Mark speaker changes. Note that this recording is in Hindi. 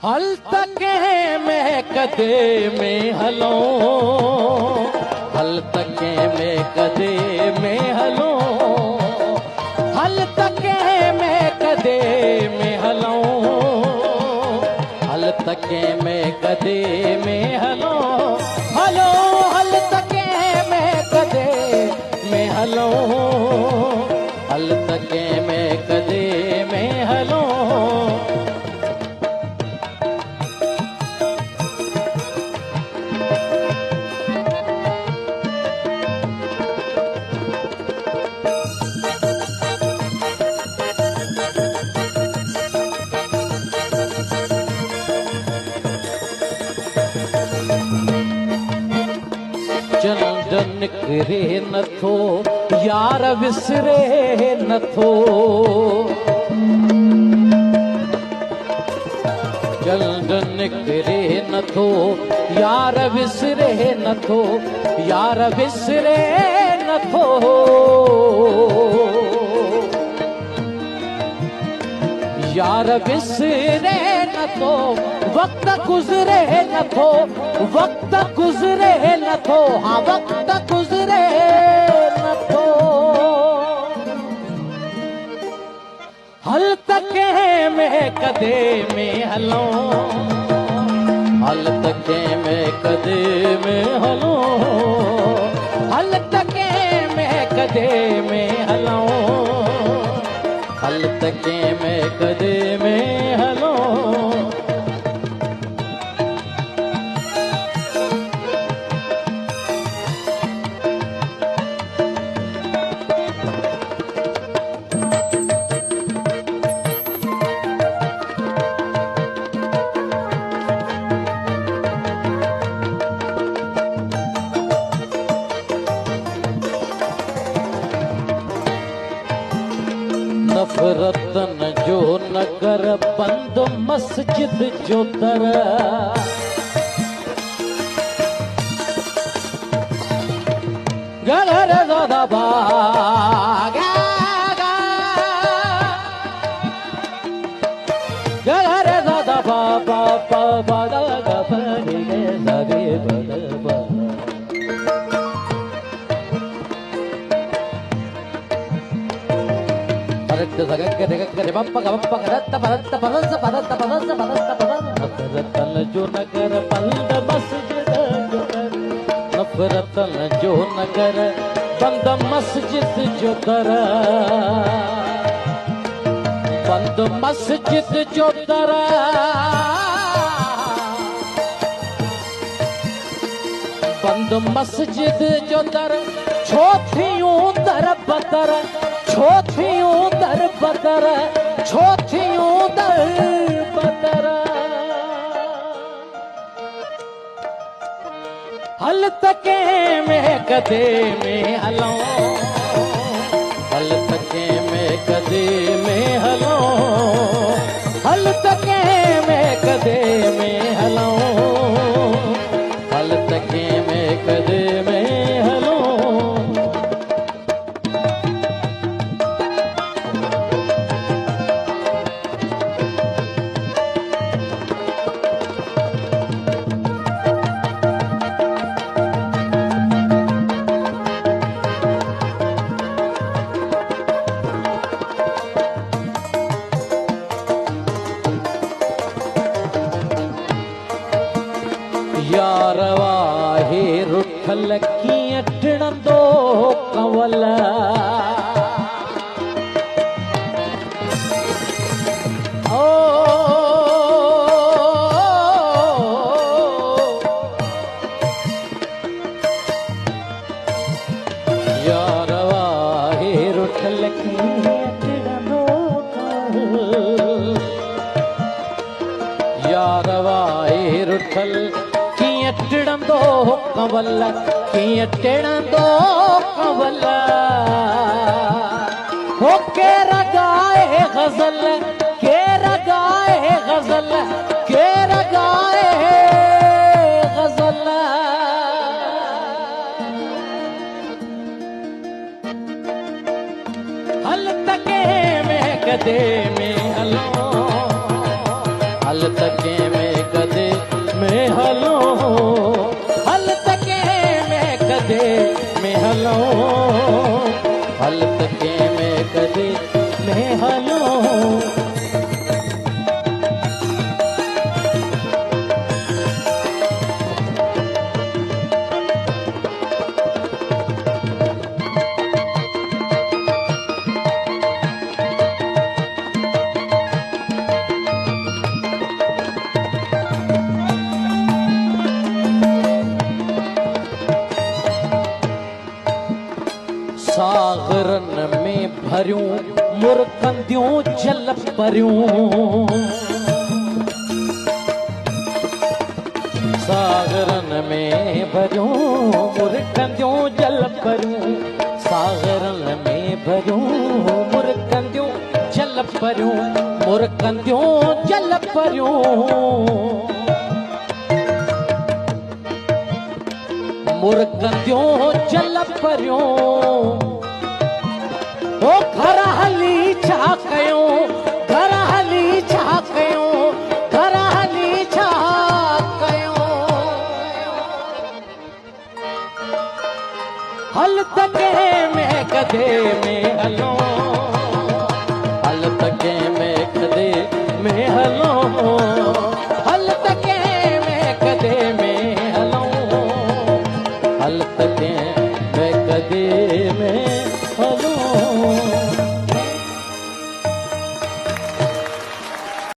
Speaker 1: हल तके में कदे में हलो, हल तके में कदे में हलो, हल तके में कदे में हलो, हल तके में कदे में हलो, हलो हल तके में कदे में हलो, हल तके में कदे में हलो। चंड निकरे नथो यार विसरे नथो, चंड निकरे नथो यार विसरे नथो, यार विसरे नथो, यार विसरे नथो, वक्त गुजरे नथो, वक्त गुजरे नथो, हाँ वक्त गुजरे नथो। हल तके में कदे में हलो, हल तके में कदे में हलो, हल तके में कदे में हलो, हल तके में कदे में हलो। नफरतन जो नगर बंद मस्जिद जो दर, गलर दादा बागा गलर दादा बाबा बाबा दादा बने लगे बदबा। नफरतन जो नगर बंद मस्जिद जो दर, नफरतन जो नगर बंद मस्जिद जो दर, बंद मस्जिद जो दर, बंद मस्जिद जो दर, छोथियूं दर बदर, छोथियूं दर बदर, छोथियूं दर बदर। हल तके में कदे में हलो, हल तके में कदे में हलो, हल तके में कदे में हलो, हल तके में कदे में हलो। यार वाहे रुठल कीअं टिणंदो कंवल, ओ यार वाहे रुठल कीअं टिणंदो कंवल, यार वाहे रुठल टिणंदो कंवल, कीअं टिणंदो कंवल, हो केरु ॻाए गज़ल, केरु ॻाए गज़ल, केरु ॻाए गज़ल। हल तके में कदे में हलो, हल तके में कदे में हलो हल तके में कदे में हलो हल तके में कदे में हलो सागरन में भरियूं मुरकंदियूं जल परियूं सागरन में भरियूं मुरकंदियूं जल परियूं सागरन में भरियूं मुरकंदियूं जल परियूं मुरकंदियूं जल परियूं मुरकंदियूं जल परियूं ओ घर हली छा कयूं घर हली छा कयूं घर हली छा कयूं हल तके में कदे में हलो हल तके में कदे में हलो हल तके में कदे